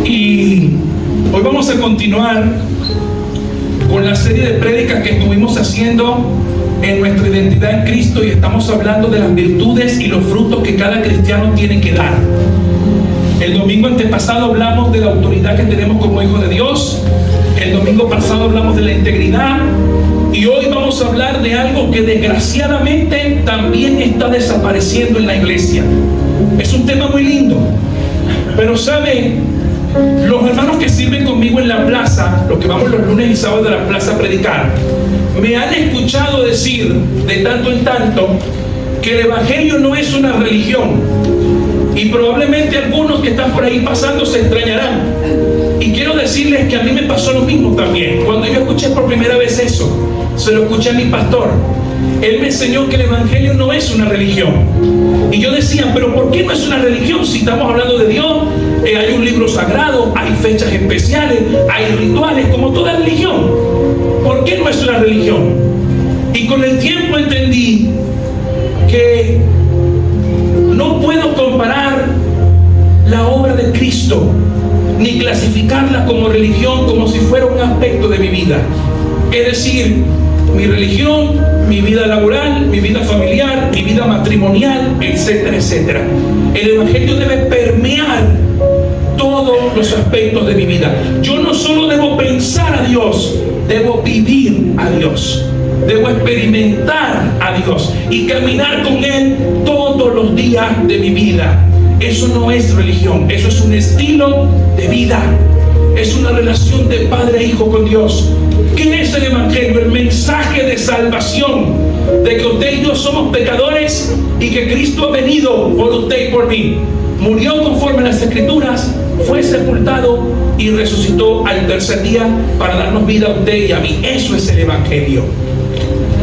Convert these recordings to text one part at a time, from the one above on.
Y hoy vamos a continuar con la serie de prédicas que estuvimos haciendo en nuestra identidad en Cristo, y estamos hablando de las virtudes y los frutos que cada cristiano tiene que dar. El domingo antepasado hablamos de la autoridad que tenemos como hijos de Dios. El domingo pasado hablamos de la integridad. Y hoy vamos a hablar de algo que desgraciadamente también está desapareciendo en la iglesia. Es un tema muy lindo. Pero ¿sabe? Los hermanos que sirven conmigo en la plaza, los que vamos los lunes y sábados a la plaza a predicar, me han escuchado decir de tanto en tanto que el evangelio no es una religión. Y probablemente algunos que están por ahí pasando se extrañarán. Y quiero decirles que a mí me pasó lo mismo también. Cuando yo escuché por primera vez eso, se lo escuché a mi pastor. Él me enseñó que el evangelio no es una religión. Y yo decía, pero ¿por qué no es una religión? Si estamos hablando de Dios, hay un libro sagrado, hay fechas especiales, hay rituales, como toda religión. ¿Por qué no es una religión? Y con el tiempo entendí que no puedo comparar la obra de Cristo ni clasificarla como religión, como si fuera un aspecto de mi vida. Es decir, mi religión, mi vida laboral, mi vida familiar, mi vida matrimonial, etcétera, etcétera. El evangelio debe permear todos los aspectos de mi vida. Yo no solo debo pensar a Dios, debo vivir a Dios. Debo experimentar a Dios y caminar con Él todos los días de mi vida. Eso no es religión, eso es un estilo de vida. Es una relación de padre e hijo con Dios. ¿Qué es el evangelio? El mensaje de salvación, de que usted y yo somos pecadores y que Cristo ha venido por usted y por mí. Murió conforme a las Escrituras, fue sepultado y resucitó al tercer día para darnos vida a usted y a mí. Eso es el evangelio.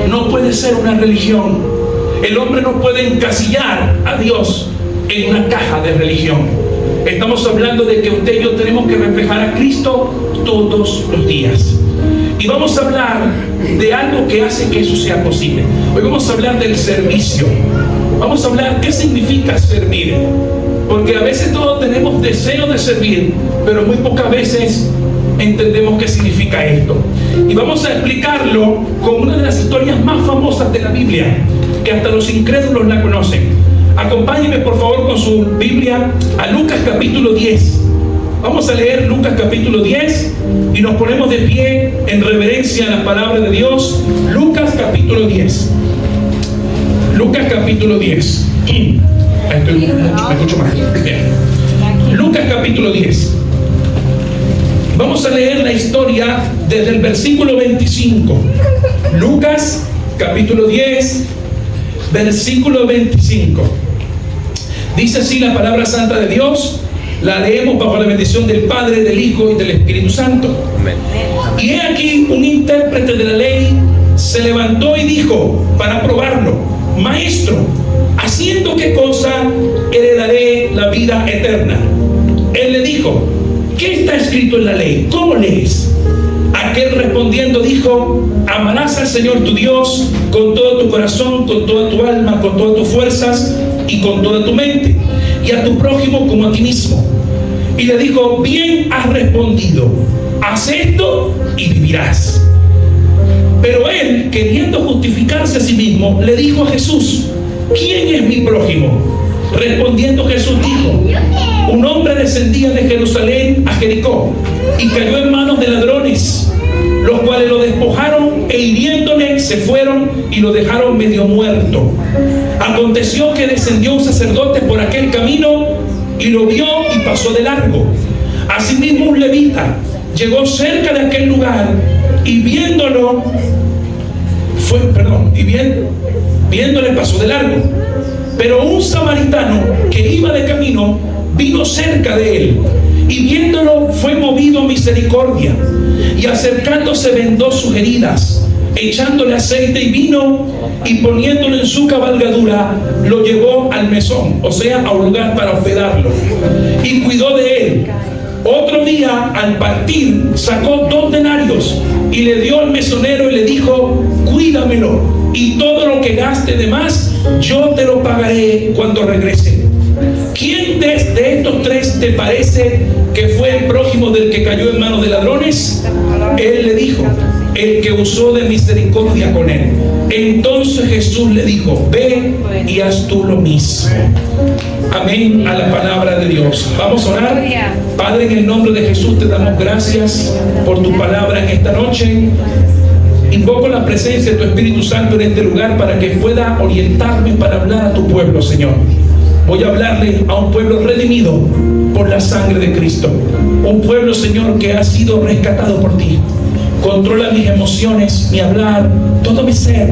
No puede ser una religión. El hombre no puede encasillar a Dios en una caja de religión. Estamos hablando de que usted y yo tenemos que reflejar a Cristo todos los días. Y vamos a hablar de algo que hace que eso sea posible. Hoy vamos a hablar del servicio. Vamos a hablar qué significa servir. Porque a veces todos tenemos deseo de servir, pero muy pocas veces entendemos qué significa esto. Y vamos a explicarlo con una de las historias más famosas de la Biblia, que hasta los incrédulos la conocen. Acompáñenme por favor con su Biblia a Lucas capítulo 10. Vamos a leer Lucas capítulo 10 y nos ponemos de pie en reverencia a la palabra de Dios. Lucas capítulo 10. Lucas capítulo 10. Me escucho más. Bien. Lucas capítulo 10. Vamos a leer la historia desde el versículo 25. Lucas capítulo 10, versículo 25. Dice así la palabra santa de Dios. La leemos bajo la bendición del Padre, del Hijo y del Espíritu Santo. Amén. Y he aquí un intérprete de la ley se levantó y dijo para probarlo: Maestro, ¿haciendo qué cosa heredaré la vida eterna? Él le dijo: ¿qué está escrito en la ley? ¿Cómo lees? Aquel respondiendo dijo: amarás al Señor tu Dios con todo tu corazón, con toda tu alma, con todas tus fuerzas y con toda tu mente, y a tu prójimo como a ti mismo. Y le dijo: bien has respondido, haz esto y vivirás. Pero él, queriendo justificarse a sí mismo, le dijo a Jesús: ¿quién es mi prójimo? Respondiendo Jesús dijo: un hombre descendía de Jerusalén a Jericó y cayó en manos de ladrones, los cuales lo despojaron e hiriéndole se fueron y lo dejaron medio muerto. Aconteció que descendió un sacerdote por aquel camino y lo vio y pasó de largo. Asimismo un levita llegó cerca de aquel lugar y viéndole pasó de largo. Pero un samaritano que iba de camino vino cerca de él y viéndolo fue movido a misericordia, y acercándose vendó sus heridas, echándole aceite y vino, y poniéndolo en su cabalgadura lo llevó al mesón, o sea, a un lugar para hospedarlo, y cuidó de él. Otro día al partir sacó 2 denarios y le dio al mesonero y le dijo: cuídamelo, y todo lo que gaste de más yo te lo pagaré cuando regrese. ¿Quién ¿quién de estos tres te parece que fue el prójimo del que cayó en manos de ladrones? Él le dijo, el que usó de misericordia con él. Entonces Jesús le dijo, ve y haz tú lo mismo. Amén a la palabra de Dios. Vamos a orar. Padre, en el nombre de Jesús te damos gracias por tu palabra en esta noche. Invoco la presencia de tu Espíritu Santo en este lugar para que pueda orientarme para hablar a tu pueblo, Señor. Voy a hablarle a un pueblo redimido por la sangre de Cristo. Un pueblo, Señor, que ha sido rescatado por ti. Controla mis emociones, mi hablar, todo mi ser.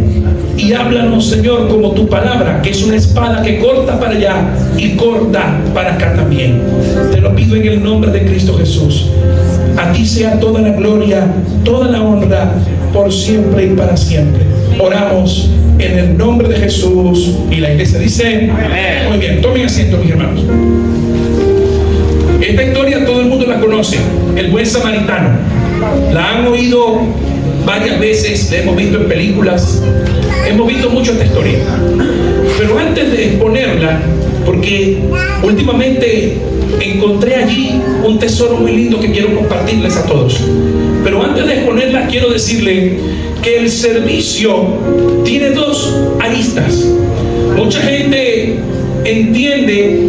Y háblanos, Señor, como tu palabra, que es una espada que corta para allá y corta para acá también. Te lo pido en el nombre de Cristo Jesús. A ti sea toda la gloria, toda la honra, por siempre y para siempre. Oramos en el nombre de Jesús. Y la iglesia dice, amén. Muy bien, tomen asiento, mis hermanos. Esta historia todo el mundo la conoce, el buen samaritano. La han oído varias veces, la hemos visto en películas, hemos visto mucho esta historia. Pero antes de exponerla, porque últimamente encontré allí un tesoro muy lindo que quiero compartirles a todos. Pero antes de exponerla, quiero decirle que el servicio tiene dos aristas. Mucha gente entiende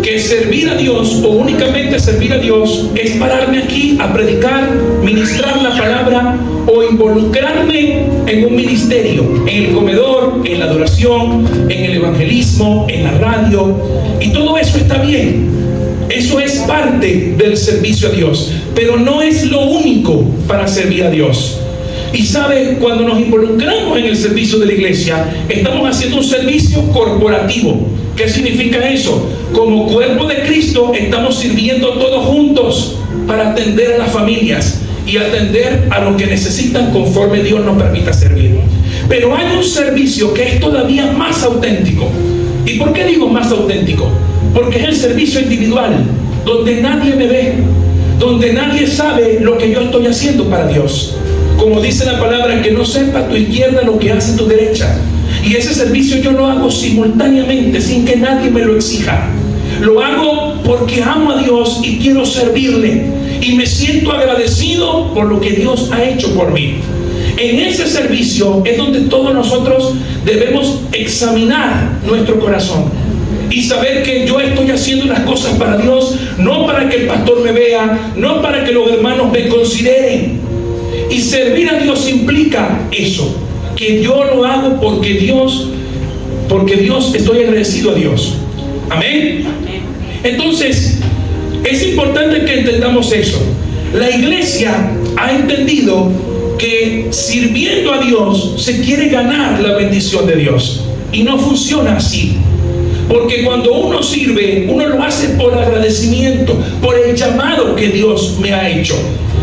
que servir a Dios, o únicamente servir a Dios, es pararme aquí a predicar, ministrar la palabra o involucrarme en un ministerio, en el comedor, en la adoración, en el evangelismo, en la radio, y todo eso está bien. Eso es parte del servicio a Dios, pero no es lo único para servir a Dios. Y sabe, cuando nos involucramos en el servicio de la iglesia, estamos haciendo un servicio corporativo. ¿Qué significa eso? Como cuerpo de Cristo estamos sirviendo todos juntos para atender a las familias y atender a lo que necesitan conforme Dios nos permita servir. Pero hay un servicio que es todavía más auténtico. ¿Y por qué digo más auténtico? Porque es el servicio individual, donde nadie me ve, donde nadie sabe lo que yo estoy haciendo para Dios. Como dice la palabra, que no sepa tu izquierda lo que hace tu derecha. Y ese servicio yo lo hago simultáneamente, sin que nadie me lo exija. Lo hago porque amo a Dios y quiero servirle. Y me siento agradecido por lo que Dios ha hecho por mí. En ese servicio es donde todos nosotros debemos examinar nuestro corazón y saber que yo estoy haciendo las cosas para Dios, no para que el pastor me vea, no para que los hermanos me consideren. Y servir a Dios implica eso, que yo lo hago porque Dios estoy agradecido a Dios. Amén. Entonces, es importante que entendamos eso. La iglesia ha entendido que sirviendo a Dios se quiere ganar la bendición de Dios. Y no funciona así. Porque cuando uno sirve, uno lo hace por agradecimiento, por el llamado que Dios me ha hecho.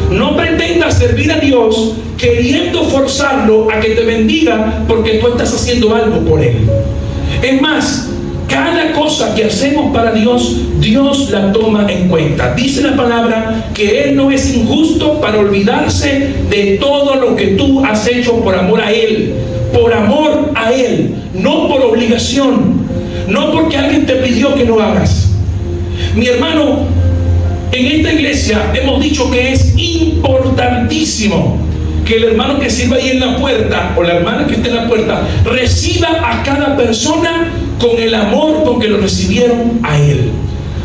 No pretendas servir a Dios queriendo forzarlo a que te bendiga porque tú estás haciendo algo por Él. Es más, cada cosa que hacemos para Dios, Dios la toma en cuenta. Dice la palabra que Él no es injusto para olvidarse de todo lo que tú has hecho por amor a Él. Por amor a Él, no por obligación, no porque alguien te pidió que lo hagas. Mi hermano, en esta iglesia hemos dicho que es importantísimo que el hermano que sirva ahí en la puerta o la hermana que esté en la puerta reciba a cada persona con el amor con que lo recibieron a él.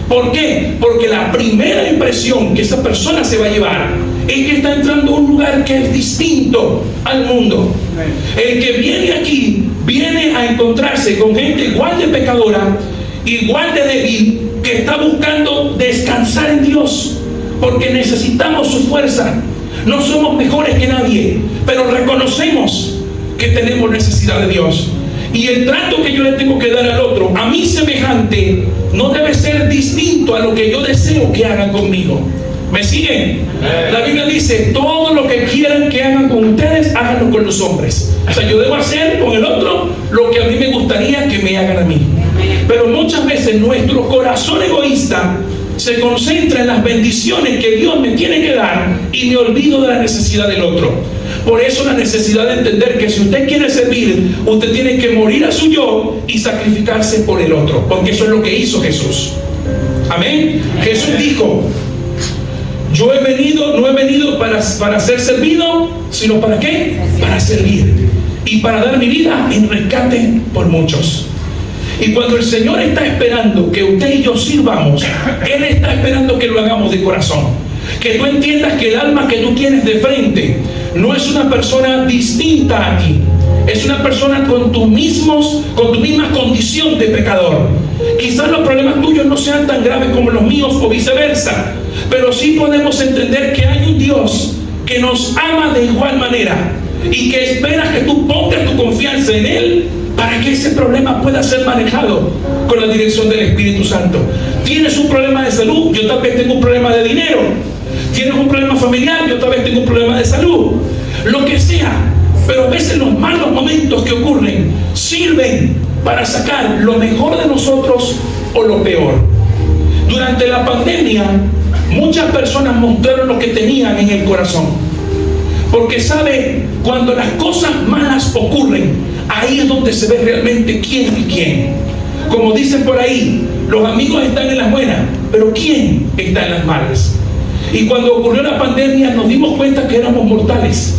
¿Por qué? Porque la primera impresión que esa persona se va a llevar es que está entrando a un lugar que es distinto al mundo. El que viene aquí viene a encontrarse con gente igual de pecadora, igual de débil, que está buscando descansar en Dios, porque necesitamos su fuerza. No somos mejores que nadie, pero reconocemos que tenemos necesidad de Dios. Y el trato que yo le tengo que dar al otro, a mi semejante, no debe ser distinto a lo que yo deseo que hagan conmigo. ¿Me siguen? La Biblia dice, todo lo que quieran que hagan con ustedes, háganlo con los hombres. O sea, yo debo hacer con el otro lo que a mí me gustaría que me hagan a mí. Pero muchas veces nuestro corazón egoísta se concentra en las bendiciones que Dios me tiene que dar y me olvido de la necesidad del otro. Por eso la necesidad de entender que si usted quiere servir, usted tiene que morir a su yo y sacrificarse por el otro, porque eso es lo que hizo Jesús. Amén. Jesús dijo: yo no he venido para ser servido, sino ¿para qué? Para servir y para dar mi vida en rescate por muchos. Y cuando el Señor está esperando que usted y yo sirvamos, Él está esperando que lo hagamos de corazón. Que tú entiendas que el alma que tú tienes de frente no es una persona distinta a ti. Es una persona con tu misma condición de pecador. Quizás los problemas tuyos no sean tan graves como los míos o viceversa, pero sí podemos entender que hay un Dios que nos ama de igual manera y que espera que tú pongas tu confianza en Él para que ese problema pueda ser manejado con la dirección del Espíritu Santo. Tienes un problema de salud, yo tal vez tengo un problema de dinero. Tienes un problema familiar, yo tal vez tengo un problema de salud. Lo que sea. Pero a veces los malos momentos que ocurren sirven para sacar lo mejor de nosotros o lo peor. Durante la pandemia, muchas personas mostraron lo que tenían en el corazón. Porque sabe, cuando las cosas malas ocurren, ahí es donde se ve realmente quién y quién. Como dicen por ahí, los amigos están en las buenas, pero ¿quién está en las malas? Y cuando ocurrió la pandemia nos dimos cuenta que éramos mortales,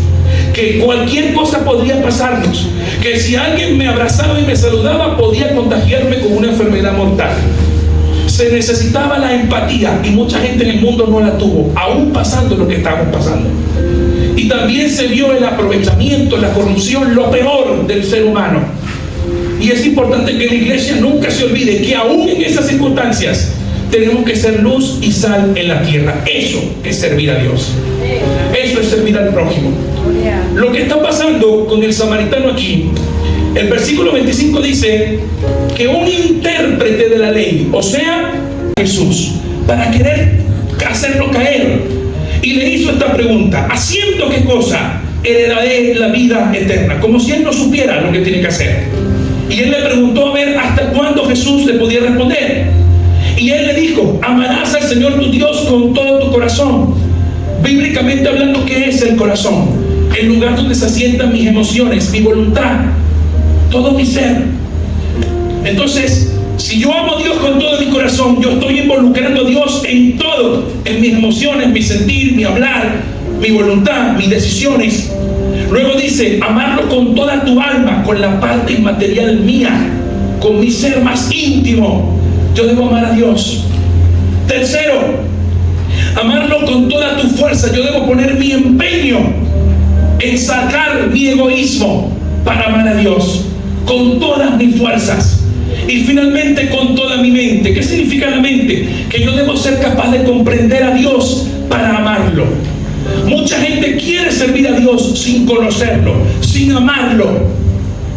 que cualquier cosa podría pasarnos, que si alguien me abrazaba y me saludaba podía contagiarme con una enfermedad mortal. Se necesitaba la empatía y mucha gente en el mundo no la tuvo, aún pasando lo que estamos pasando. Y también se vio el aprovechamiento, la corrupción, lo peor del ser humano. Y es importante que la iglesia nunca se olvide que aún en esas circunstancias tenemos que ser luz y sal en la tierra. Eso es servir a Dios. Eso es servir al prójimo. Lo que está pasando con el samaritano aquí, el versículo 25 dice que un intérprete de la ley, o sea, Jesús, para querer hacerlo caer, y le hizo esta pregunta: ¿haciendo qué cosa heredaré la vida eterna? Como si él no supiera lo que tiene que hacer. Y él le preguntó a ver hasta cuándo Jesús le podía responder. Y él le dijo: amarás al Señor tu Dios con todo tu corazón. Bíblicamente hablando, ¿qué es el corazón? El lugar donde se asientan mis emociones, mi voluntad, todo mi ser. Entonces, si yo amo a Dios con todo mi corazón, yo estoy involucrando a Dios en todo, en mis emociones, mi sentir, mi hablar, mi voluntad, mis decisiones. Luego dice: amarlo con toda tu alma, con la parte inmaterial mía, con mi ser más íntimo. Yo debo amar a Dios. Tercero, amarlo con toda tu fuerza. Yo debo poner mi empeño en sacar mi egoísmo para amar a Dios con todas mis fuerzas. Y finalmente, con toda mi mente. ¿Qué significa la mente? Que yo debo ser capaz de comprender a Dios para amarlo. Mucha gente quiere servir a Dios sin conocerlo, sin amarlo,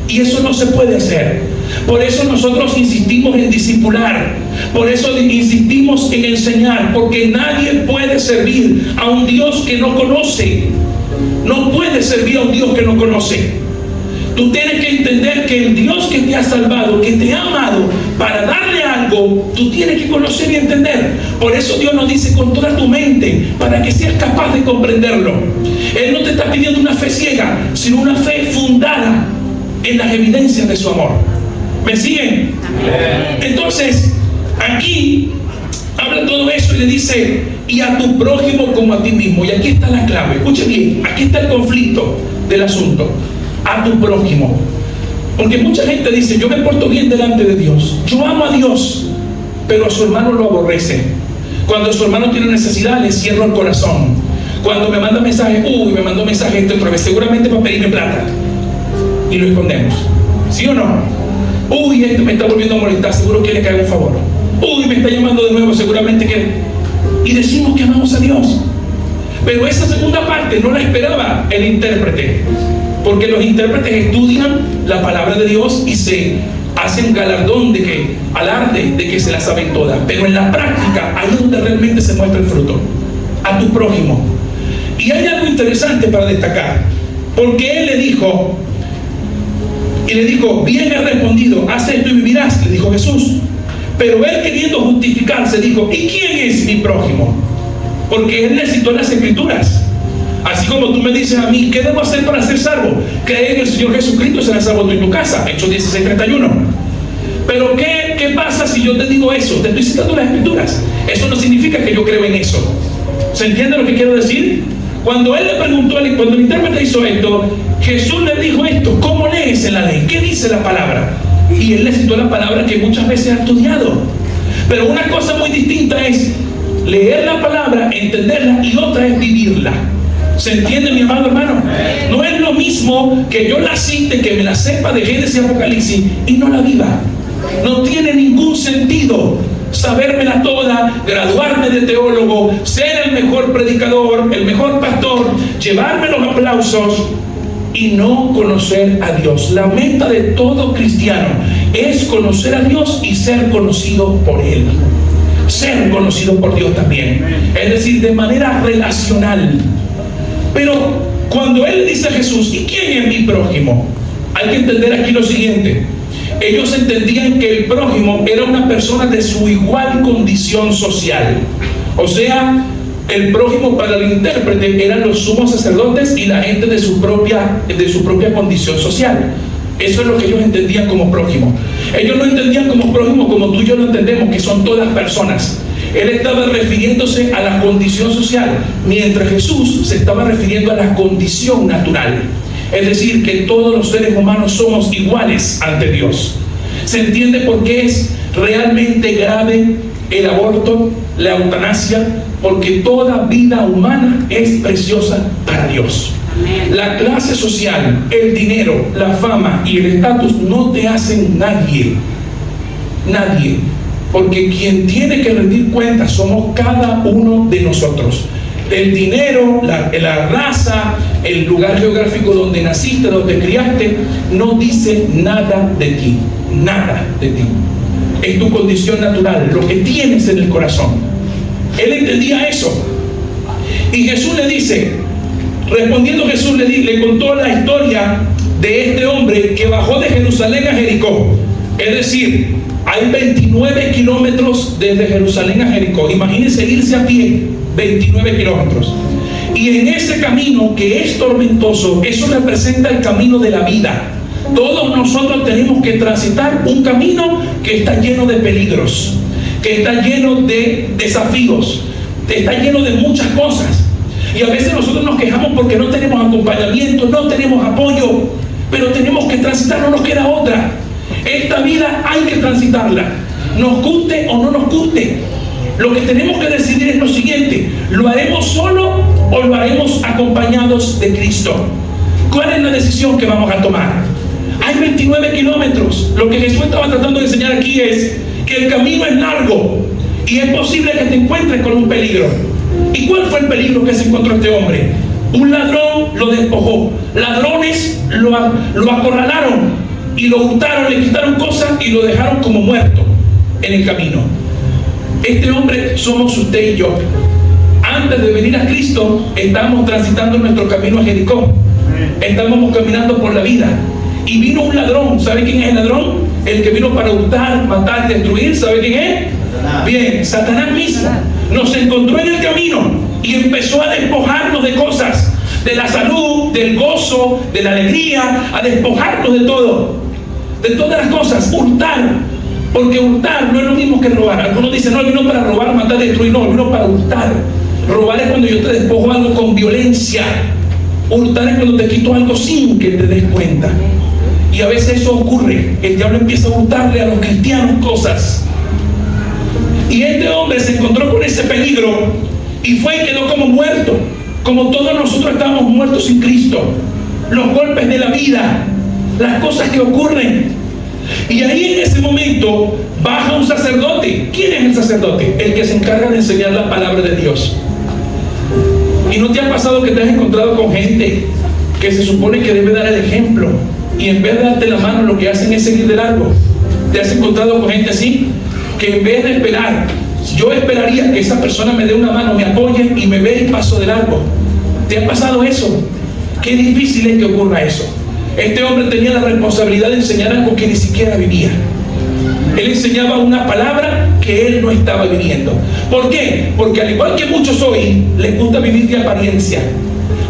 y eso no se puede hacer. Por eso nosotros insistimos en discipular, por eso insistimos en enseñar, porque nadie puede servir a un Dios que no conoce. No puede servir a un Dios que no conoce. Tú tienes que entender que el Dios que te ha salvado, que te ha amado, para darle algo, tú tienes que conocer y entender. Por eso Dios nos dice: con toda tu mente, para que seas capaz de comprenderlo. Él no te está pidiendo una fe ciega, sino una fe fundada en las evidencias de su amor. ¿Me siguen? Entonces, aquí habla todo eso y le dice: y a tu prójimo como a ti mismo. Y aquí está la clave. Escuche bien, aquí está el conflicto del asunto. A tu prójimo. Porque mucha gente dice: yo me porto bien delante de Dios, yo amo a Dios, pero a su hermano lo aborrece. Cuando su hermano tiene necesidad, le cierro el corazón. Cuando me manda mensajes, me mandó mensaje otra vez, seguramente para pedirme plata, y lo escondemos. ¿Sí o no? Este me está volviendo a molestar, seguro quiere que haga un favor. Me está llamando de nuevo, seguramente quiere. Y decimos que amamos a Dios. Pero esa segunda parte no la esperaba el intérprete, porque los intérpretes estudian la palabra de Dios y se hacen galardón de que, alarde de que se la saben todas. Pero en la práctica, ahí es donde realmente se muestra el fruto. A tu prójimo. Y hay algo interesante para destacar, porque él le dijo, bien has respondido, haz esto y vivirás, le dijo Jesús. Pero él, queriendo justificarse, dijo: ¿y quién es mi prójimo? Porque él le citó las Escrituras. Así como tú me dices a mí: ¿qué debo hacer para ser salvo? Cree en el Señor Jesucristo, serás salvo tú y tu casa. Hechos 16:31. Pero ¿qué ¿qué pasa si yo te digo eso? Te estoy citando las Escrituras. Eso no significa que yo creo en eso. ¿Se entiende lo que quiero decir? Cuando él le preguntó, cuando el intérprete hizo esto, Jesús le dijo esto: ¿cómo lees en la ley? ¿Qué dice la palabra? Y él le citó la palabra que muchas veces ha estudiado. Pero una cosa muy distinta es leer la palabra, entenderla, y otra es vivirla. ¿Se entiende, mi amado hermano? No es lo mismo que yo la cite, que me la sepa de Génesis y Apocalipsis y no la viva. No tiene ningún sentido sabérmela toda, graduarme de teólogo, ser el mejor predicador, el mejor pastor, llevarme los aplausos y no conocer a Dios. La meta de todo cristiano es conocer a Dios y ser conocido por Él. Ser conocido por Dios también. Es decir, de manera relacional. Pero cuando él le dice a Jesús: ¿y quién es mi prójimo? Hay que entender aquí lo siguiente. Ellos entendían que el prójimo era una persona de su igual condición social. O sea, el prójimo para el intérprete eran los sumos sacerdotes y la gente de su propia condición social. Eso es lo que ellos entendían como prójimo. Ellos no entendían como prójimo como tú y yo lo entendemos, que son todas personas. Él estaba refiriéndose a la condición social, mientras Jesús se estaba refiriendo a la condición natural. Es decir, que todos los seres humanos somos iguales ante Dios. ¿Se entiende por qué es realmente grave el aborto, la eutanasia? Porque toda vida humana es preciosa para Dios. La clase social, el dinero, la fama y el estatus no te hacen nadie. Nadie. Porque quien tiene que rendir cuentas somos cada uno de nosotros. El dinero, la raza, el lugar geográfico donde naciste, donde criaste, no dice nada de ti. Nada de ti. Es tu condición natural, lo que tienes en el corazón. Él entendía eso. Y Jesús le dice, respondiendo Jesús le contó la historia de este hombre que bajó de Jerusalén a Jericó. Es decir, hay 29 kilómetros desde Jerusalén a Jericó. Imagínense irse a pie 29 kilómetros. Y en ese camino que es tormentoso, eso representa el camino de la vida. Todos nosotros tenemos que transitar un camino que está lleno de peligros, que está lleno de desafíos, que está lleno de muchas cosas. Y a veces nosotros nos quejamos porque no tenemos acompañamiento, no tenemos apoyo, pero tenemos que transitar, no nos queda otra. Esta vida hay que transitarla, nos guste o no nos guste. Lo que tenemos que decidir es lo siguiente: ¿lo haremos solo o lo haremos acompañados de Cristo? ¿Cuál es la decisión que vamos a tomar? Hay 29 kilómetros. Lo que Jesús estaba tratando de enseñar aquí es que el camino es largo y es posible que te encuentres con un peligro. ¿Y cuál fue el peligro que se encontró este hombre? Un ladrón lo despojó, ladrones lo acorralaron y lo hurtaron, le quitaron cosas y lo dejaron como muerto en el camino. Este hombre somos usted y yo. Antes de venir a Cristo, estábamos transitando nuestro camino a Jericó. Estábamos caminando por la vida. Y vino un ladrón. ¿Sabe quién es el ladrón? El que vino para hurtar, matar y destruir. ¿Sabe quién es? Satanás. Bien, Satanás mismo nos encontró en el camino y empezó a despojarnos de cosas, de la salud, del gozo, de la alegría, a despojarnos de todo, de todas las cosas. Hurtar, porque hurtar no es lo mismo que robar. Algunos dicen: no, él vino para robar, matar, destruir. No, él vino para hurtar. Robar es cuando yo te despojo algo con violencia. Hurtar es cuando te quito algo sin que te des cuenta. Y a veces eso ocurre. El diablo empieza a hurtarle a los cristianos cosas. Y este hombre se encontró con ese peligro y fue y quedó como muerto, como todos nosotros estamos muertos sin Cristo. Los golpes de la vida, las cosas que ocurren. Y ahí en ese momento baja un sacerdote. ¿Quién es el sacerdote? El que se encarga de enseñar la palabra de Dios. ¿Y no te ha pasado que te has encontrado con gente que se supone que debe dar el ejemplo y en vez de darte la mano lo que hacen es seguir de largo? ¿Te has encontrado con gente así? Que en vez de esperar, yo esperaría que esa persona me dé una mano, me apoye y me ve y paso de largo. ¿Te ha pasado eso? Qué difícil es que ocurra eso. Este hombre tenía la responsabilidad de enseñar algo que ni siquiera vivía. Él enseñaba una palabra que él no estaba viviendo. ¿Por qué? Porque al igual que muchos hoy, les gusta vivir de apariencia.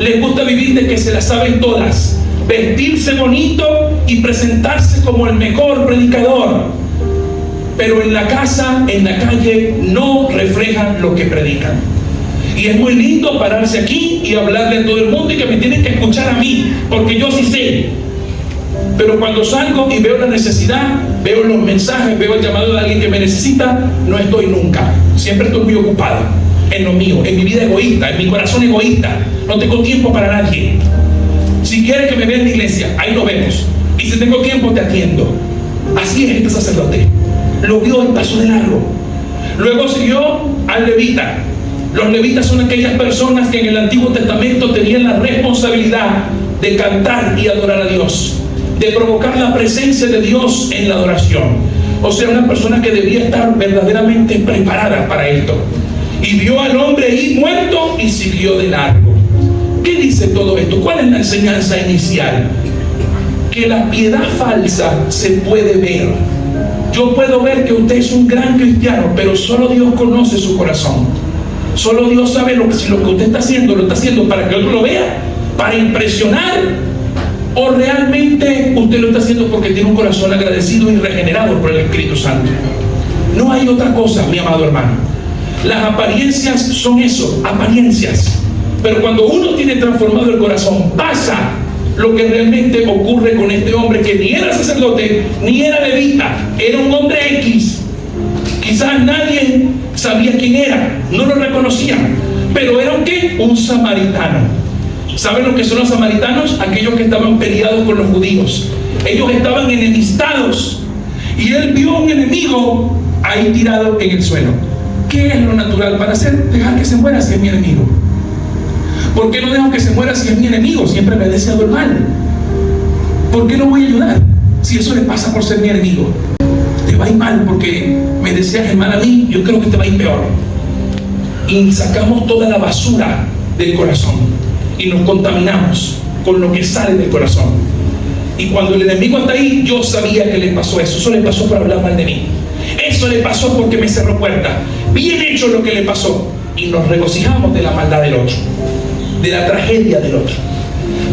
Les gusta vivir de que se las saben todas. Vestirse bonito y presentarse como el mejor predicador. pero en la casa, en la calle, no reflejan lo que predican. Y es muy lindo pararse aquí y hablarle a todo el mundo y que me tienen que escuchar a mí, porque yo sí sé. Pero cuando salgo y veo la necesidad, veo los mensajes, veo el llamado de alguien que me necesita, no estoy nunca. Siempre estoy muy ocupado en lo mío, en mi vida egoísta, en mi corazón egoísta. No tengo tiempo para nadie. Si quieres que me vea en la iglesia, ahí nos vemos. Y si tengo tiempo, te atiendo. Así es este sacerdote. Lo vio y pasó de largo. Luego siguió al levita. Los levitas son aquellas personas que en el Antiguo Testamento tenían la responsabilidad de cantar y adorar a Dios, de provocar la presencia de Dios en la adoración. O sea, una persona que debía estar verdaderamente preparada para esto. Y vio al hombre ahí muerto y siguió de largo. ¿Qué dice todo esto? ¿Cuál es la enseñanza inicial? Que la piedad falsa se puede ver. Yo puedo ver que usted es un gran cristiano, pero solo Dios conoce su corazón. Solo Dios sabe si lo que usted está haciendo, lo está haciendo para que otro lo vea, para impresionar, o realmente usted lo está haciendo porque tiene un corazón agradecido y regenerado por el Espíritu Santo. No hay otra cosa, mi amado hermano. Las apariencias son eso, apariencias. Pero cuando uno tiene transformado el corazón, pasa lo que realmente ocurre con este hombre, que ni era sacerdote, ni era levita, era un hombre X. Quizás nadie sabía quién era, no lo reconocían, pero era un samaritano. ¿Saben lo que son los samaritanos? Aquellos que estaban peleados con los judíos. Ellos estaban enemistados, y él vio un enemigo ahí tirado en el suelo. ¿Qué es lo natural para hacer? Dejar que se muera si es mi enemigo. ¿Por qué no dejo que se muera si es mi enemigo? Siempre me ha deseado el mal. ¿Por qué no voy a ayudar si eso le pasa por ser mi enemigo? Te va a ir mal porque me deseas el mal a mí, yo creo que te va a ir peor. Y sacamos toda la basura del corazón y nos contaminamos con lo que sale del corazón. Y cuando el enemigo está ahí, yo sabía que le pasó eso. Eso le pasó por hablar mal de mí. Eso le pasó porque me cerró puertas. Bien hecho lo que le pasó. Y nos regocijamos de la maldad del otro, de la tragedia del otro.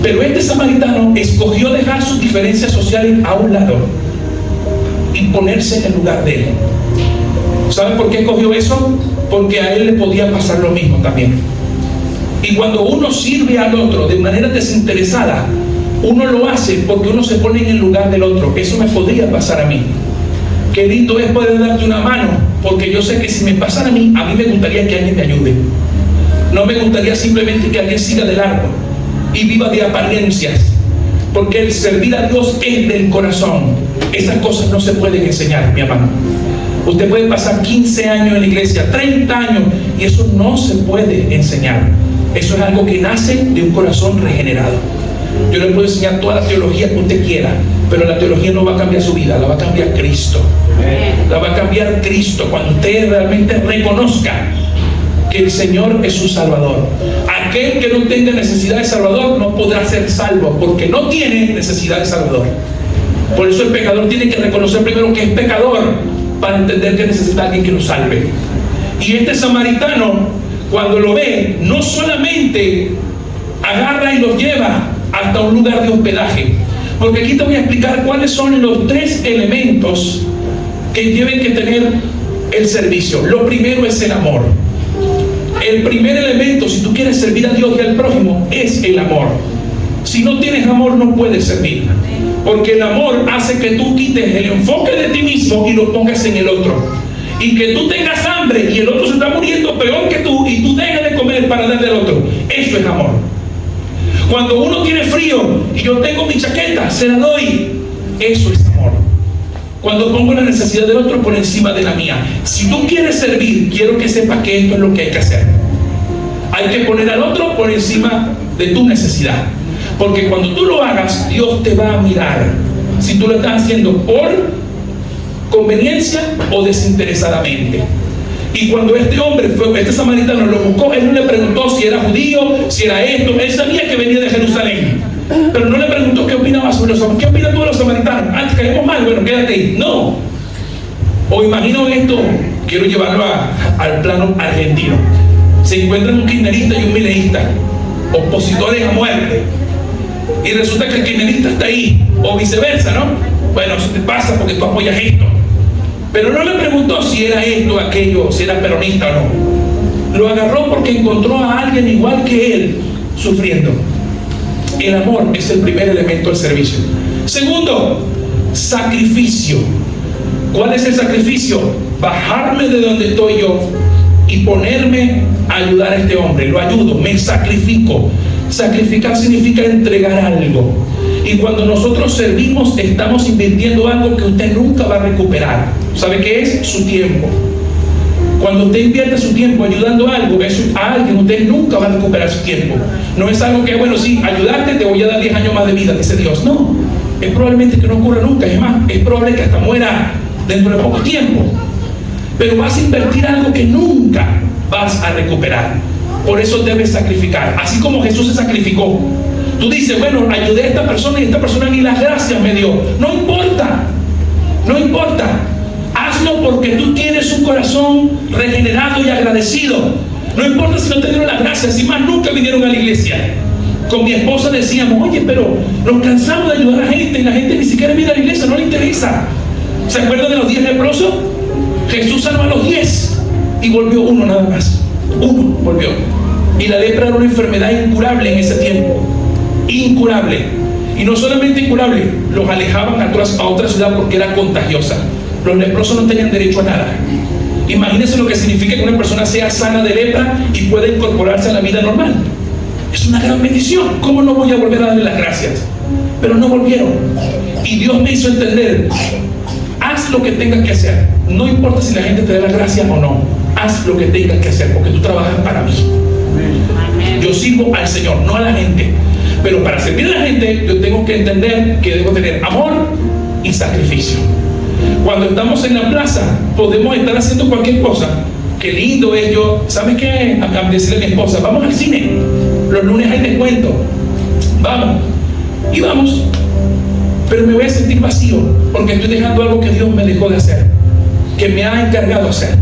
Pero este samaritano escogió dejar sus diferencias sociales a un lado y ponerse en el lugar de él. ¿Saben por qué escogió eso? Porque a él le podía pasar lo mismo también. Y cuando uno sirve al otro de manera desinteresada, uno lo hace porque uno se pone en el lugar del otro. Eso me podría pasar a mí. Qué lindo es poder darte una mano, porque yo sé que si me pasara a mí me gustaría que alguien me ayude. No me gustaría simplemente que alguien siga de largo y viva de apariencias, porque el servir a Dios es del corazón. Esas cosas no se pueden enseñar, mi hermano. Usted puede pasar 15 años en la iglesia, 30 años, y eso no se puede enseñar. Eso es algo que nace de un corazón regenerado. Yo le puedo enseñar toda la teología que usted quiera, pero la teología no va a cambiar su vida, la va a cambiar Cristo. La va a cambiar Cristo cuando usted realmente reconozca que el Señor es su Salvador. Aquel que no tenga necesidad de Salvador no podrá ser salvo, porque no tiene necesidad de Salvador. Por eso el pecador tiene que reconocer primero que es pecador, para entender que necesita a alguien que lo salve. Y este samaritano, cuando lo ve, no solamente agarra y los lleva hasta un lugar de hospedaje, porque aquí te voy a explicar cuáles son los 3 elementos que deben que tener el servicio. Lo primero es el amor. El primer elemento, si tú quieres servir a Dios y al prójimo, es el amor. Si no tienes amor, no puedes servir, porque el amor hace que tú quites el enfoque de ti mismo y lo pongas en el otro, y que tú tengas hambre y el otro se está muriendo peor que tú, y tú dejes de comer para darle al otro. Eso es amor. Cuando uno tiene frío y yo tengo mi chaqueta, se la doy. Eso es amor. Cuando pongo la necesidad del otro por encima de la mía. Si tú quieres servir, quiero que sepas que esto es lo que hay que hacer. Hay que poner al otro por encima de tu necesidad, porque cuando tú lo hagas, Dios te va a mirar si tú lo estás haciendo por conveniencia o desinteresadamente. Y cuando este samaritano lo buscó, él no le preguntó si era judío, si era esto. Él sabía que venía de Jerusalén, pero no le preguntó qué opinaba sobre los samaritanos. ¿Qué opinas tú de los samaritanos? Ah, te caemos mal, bueno, quédate ahí. No. O imagino esto, quiero llevarlo al plano argentino. Se encuentran un kirchnerista y un mileísta, opositores a muerte, y resulta que el kirchnerista está ahí, o viceversa, ¿no? Bueno, eso te pasa porque tú apoyas esto. Pero no le preguntó si era esto, aquello, si era peronista o no. Lo agarró porque encontró a alguien igual que él sufriendo. El amor es el primer elemento del servicio. Segundo, sacrificio. ¿Cuál es el sacrificio? Bajarme de donde estoy yo y ponerme a ayudar a este hombre. Lo ayudo, me sacrifico. Sacrificar significa entregar algo. Y cuando nosotros servimos, estamos invirtiendo algo que usted nunca va a recuperar. ¿Sabe qué es? Su tiempo. Cuando usted invierte su tiempo ayudando a alguien, usted nunca va a recuperar su tiempo. No es algo que, bueno, sí, ayudarte, te voy a dar 10 años más de vida, dice Dios. No, es probablemente que no ocurra nunca. Es más, es probable que hasta muera dentro de poco tiempo. Pero vas a invertir algo que nunca vas a recuperar. Por eso debes sacrificar. Así como Jesús se sacrificó. Tú dices, bueno, ayudé a esta persona y esta persona ni las gracias me dio. No importa. No importa. Hazlo porque tú tienes un corazón regenerado y agradecido. No importa si no te dieron las gracias, si más nunca vinieron a la iglesia. Con mi esposa decíamos, oye, pero nos cansamos de ayudar a la gente y la gente ni siquiera viene a la iglesia, no le interesa. ¿Se acuerdan de los 10 leprosos? Jesús salvó a los 10 y volvió uno nada más. Uno volvió. Y la lepra era una enfermedad incurable en ese tiempo. Incurable. Y no solamente incurable, los alejaban a otra ciudad porque era contagiosa. Los leprosos no tenían derecho a nada. Imagínense lo que significa que una persona sea sana de lepra y pueda incorporarse a la vida normal. Es una gran bendición. ¿Cómo no voy a volver a darle las gracias? Pero no volvieron. Y Dios me hizo entender, haz lo que tengas que hacer. No importa si la gente te da las gracias o no. Haz lo que tengas que hacer porque tú trabajas para mí. Yo sirvo al Señor, no a la gente. Pero para servir a la gente, yo tengo que entender que debo tener amor y sacrificio. Cuando estamos en la plaza, podemos estar haciendo cualquier cosa. Qué lindo es yo. ¿Sabe qué? A decirle a mi esposa, vamos al cine. Los lunes hay descuento. Vamos. Y vamos. Pero me voy a sentir vacío porque estoy dejando algo que Dios me dejó de hacer, que me ha encargado hacer.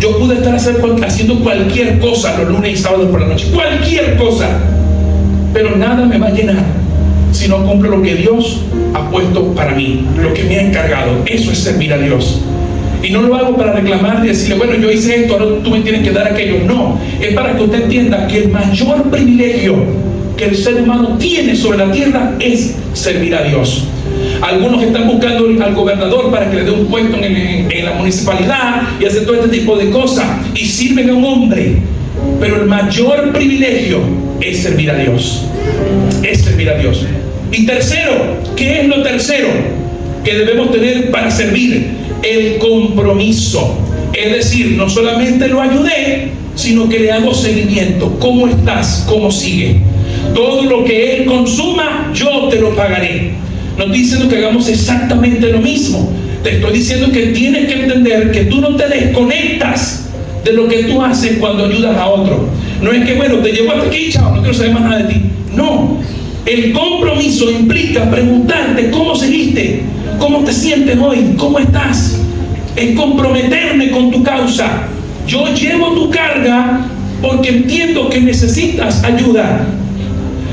Yo pude estar haciendo cualquier cosa los lunes y sábados por la noche. Cualquier cosa. Pero nada me va a llenar si no cumplo lo que Dios ha puesto para mí, lo que me ha encargado. Eso es servir a Dios. Y no lo hago para reclamar y decirle, bueno, yo hice esto, ahora tú me tienes que dar aquello. No, es para que usted entienda que el mayor privilegio que el ser humano tiene sobre la tierra es servir a Dios. Algunos están buscando al gobernador para que le dé un puesto en la municipalidad y hacer todo este tipo de cosas y sirven a un hombre. Pero el mayor privilegio es servir a Dios. Es servir a Dios. Y tercero, ¿qué es lo tercero que debemos tener para servir? El compromiso. Es decir, no solamente lo ayudé, sino que le hago seguimiento. ¿Cómo estás? ¿Cómo sigue? Todo lo que él consuma, yo te lo pagaré. No estoy diciendo que hagamos exactamente lo mismo. Te estoy diciendo que tienes que entender que tú no te desconectas de lo que tú haces cuando ayudas a otro. No es que, bueno, te llevo hasta aquí, chao, no quiero saber más nada de ti. No. El compromiso implica preguntarte cómo seguiste, cómo te sientes hoy, cómo estás. Es comprometerme con tu causa. Yo llevo tu carga porque entiendo que necesitas ayuda.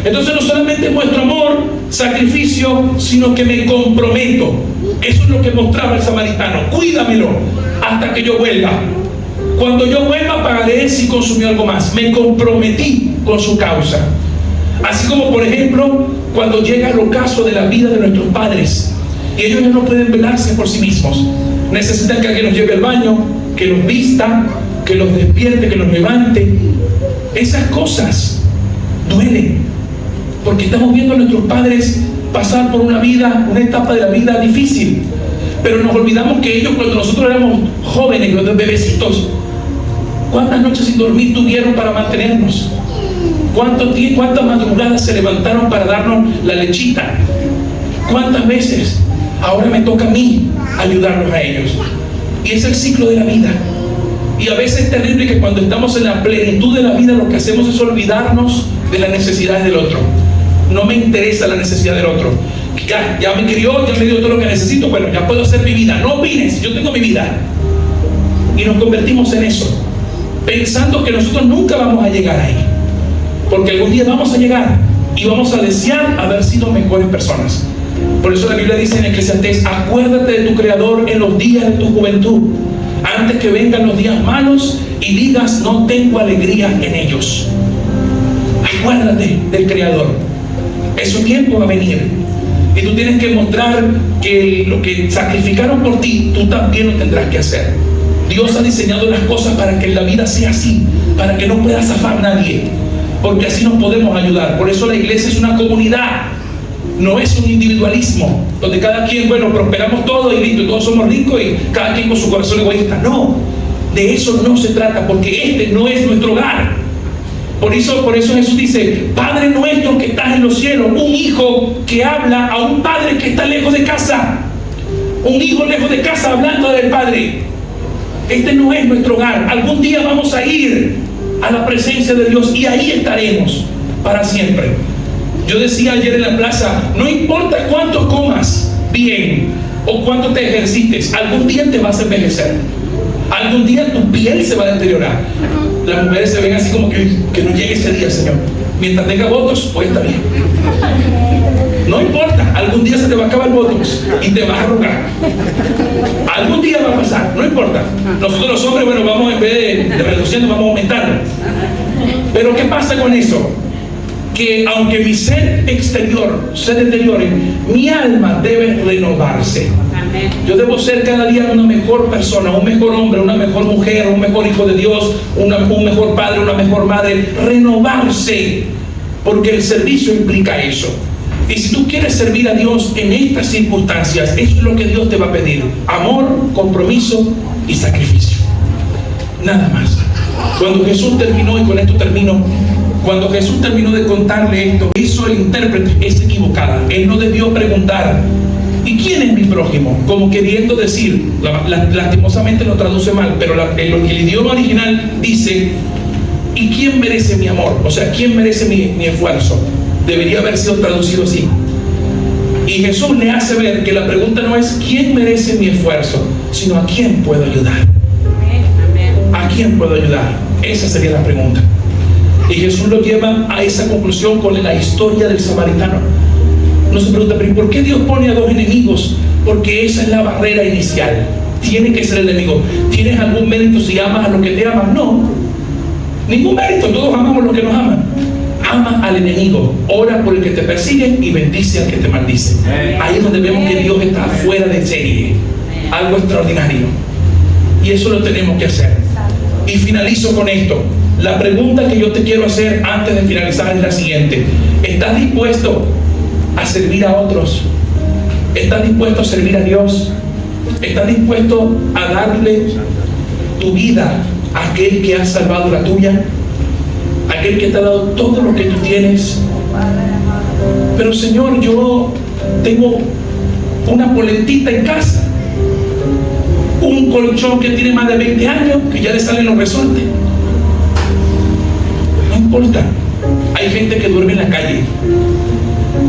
Entonces no solamente muestro amor, sacrificio, sino que me comprometo. Eso es lo que mostraba el samaritano. Cuídamelo hasta que yo vuelva. Cuando yo vuelva pagaré si consumió algo más. Me comprometí con su causa. Así como, por ejemplo, cuando llega el ocaso de la vida de nuestros padres y ellos ya no pueden velarse por sí mismos, necesitan que alguien los lleve al baño, que los vista, que los despierte, que los levante. Esas cosas duelen porque estamos viendo a nuestros padres pasar por una etapa de la vida difícil, pero nos olvidamos que ellos, cuando nosotros éramos jóvenes, cuando bebecitos, ¿cuántas noches sin dormir tuvieron para mantenernos? ¿Cuántas madrugadas se levantaron para darnos la lechita? ¿Cuántas veces? Ahora me toca a mí ayudarlos a ellos. Y es el ciclo de la vida. Y a veces es terrible que cuando estamos en la plenitud de la vida lo que hacemos es olvidarnos de las necesidades del otro. No me interesa la necesidad del otro. Ya me crió, ya me dio todo lo que necesito. Bueno, ya puedo hacer mi vida. No opines, yo tengo mi vida. Y nos convertimos en eso, pensando que nosotros nunca vamos a llegar ahí. Porque algún día vamos a llegar y vamos a desear haber sido mejores personas. Por eso la Biblia dice en Eclesiastés: acuérdate de tu Creador en los días de tu juventud, antes que vengan los días malos y digas no tengo alegría en ellos. Acuérdate del Creador. Es su tiempo va a venir. Y tú tienes que mostrar que lo que sacrificaron por ti, tú también lo tendrás que hacer. Dios ha diseñado las cosas para que la vida sea así, para que no pueda zafar nadie, porque así nos podemos ayudar. Por eso la iglesia es una comunidad, no es un individualismo, donde cada quien, bueno, prosperamos todos y listo, todos somos ricos y cada quien con su corazón egoísta. No, de eso no se trata, porque este no es nuestro hogar. Por eso Jesús dice: Padre nuestro que estás en los cielos. Un hijo que habla a un padre que está lejos de casa, un hijo lejos de casa hablando del Padre. Este no es nuestro hogar. Algún día vamos a ir a la presencia de Dios y ahí estaremos para siempre. Yo decía ayer en la plaza: no importa cuánto comas bien o cuánto te ejercites, algún día te vas a envejecer, algún día tu piel se va a deteriorar. Las mujeres se ven así como que no llegue ese día, Señor. Mientras tenga botox, hoy está bien. No importa, algún día se te va a acabar el botox y te vas a arrugar. Algún día va a pasar, no importa. Nosotros los hombres, bueno, vamos en vez de reduciendo, vamos aumentando. Pero ¿qué pasa con eso? Que aunque mi ser exterior se deteriore, mi alma debe renovarse. Yo debo ser cada día una mejor persona, un mejor hombre, una mejor mujer, un mejor hijo de Dios, un mejor padre, una mejor madre. Renovarse, porque el servicio implica eso. Y si tú quieres servir a Dios en estas circunstancias, eso es lo que Dios te va a pedir: amor, compromiso y sacrificio. Nada más. Cuando Jesús terminó, y con esto termino, cuando Jesús terminó de contarle esto, hizo el intérprete es equivocada. Él no debió preguntar: ¿y quién es mi prójimo? Como queriendo decir, lastimosamente lo traduce mal, pero el idioma original dice: ¿y quién merece mi amor? O sea, ¿quién merece mi esfuerzo? Debería haber sido traducido así. Y Jesús le hace ver que la pregunta no es ¿quién merece mi esfuerzo?, sino ¿a quién puedo ayudar? ¿A quién puedo ayudar? Esa sería la pregunta. Y Jesús lo lleva a esa conclusión con la historia del samaritano. No se pregunta: ¿pero por qué Dios pone a dos enemigos? Porque esa es la barrera inicial. Tiene que ser el enemigo. ¿Tienes algún mérito si amas a los que te aman? No, ningún mérito. Todos amamos a los que nos aman. Ama al enemigo, ora por el que te persigue y bendice al que te maldice. Ahí es donde vemos que Dios está fuera de serie, algo extraordinario. Y eso lo tenemos que hacer. Y finalizo con esto. La pregunta que yo te quiero hacer antes de finalizar es la siguiente: ¿estás dispuesto a servir a otros? ¿Estás dispuesto a servir a Dios? ¿Estás dispuesto a darle tu vida a aquel que ha salvado la tuya? Aquel que te ha dado todo lo que tú tienes. Pero Señor, yo tengo una polentita en casa, un colchón que tiene más de 20 años, que ya le salen los resortes. No importa. Hay gente que duerme en la calle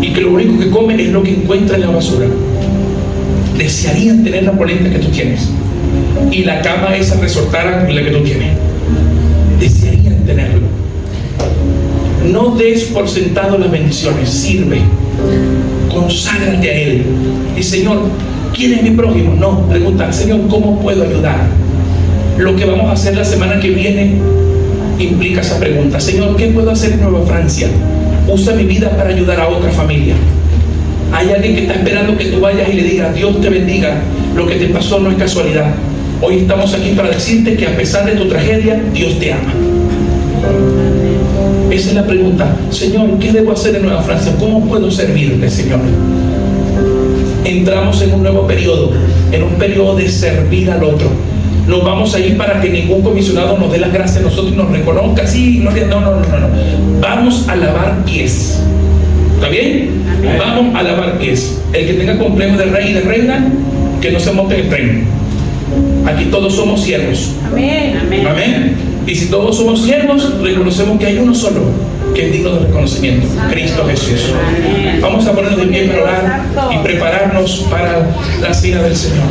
y que lo único que come es lo que encuentra en la basura. Desearían tener la polenta que tú tienes y la cama esa resortada la que tú tienes. Desearían tenerlo. No des por sentado las bendiciones. Sirve, conságrate a Él. Y Señor, ¿quién es mi prójimo? No, pregunta: Señor, ¿cómo puedo ayudar? Lo que vamos a hacer la semana que viene implica esa pregunta. Señor, ¿qué puedo hacer en Nueva Francia? Usa mi vida para ayudar a otra familia. Hay alguien que está esperando que tú vayas y le digas: Dios te bendiga, lo que te pasó no es casualidad. Hoy estamos aquí para decirte que a pesar de tu tragedia, Dios te ama. Esa es la pregunta. Señor, ¿qué debo hacer en Nueva Francia? ¿Cómo puedo servirle, Señor? Entramos en un nuevo periodo, en un periodo de servir al otro. Nos vamos a ir para que ningún comisionado nos dé las gracias a nosotros y nos reconozca. Sí, no. Vamos a lavar pies. ¿Está bien? Amén. Vamos a lavar pies. El que tenga complejo de rey y de reina, que no se monte en el tren. Aquí todos somos siervos. Amén. Amén. Y si todos somos siervos, reconocemos que hay uno solo que es digno de reconocimiento: Cristo Jesús. Vamos a ponernos de pie para orar y prepararnos para la cena del Señor.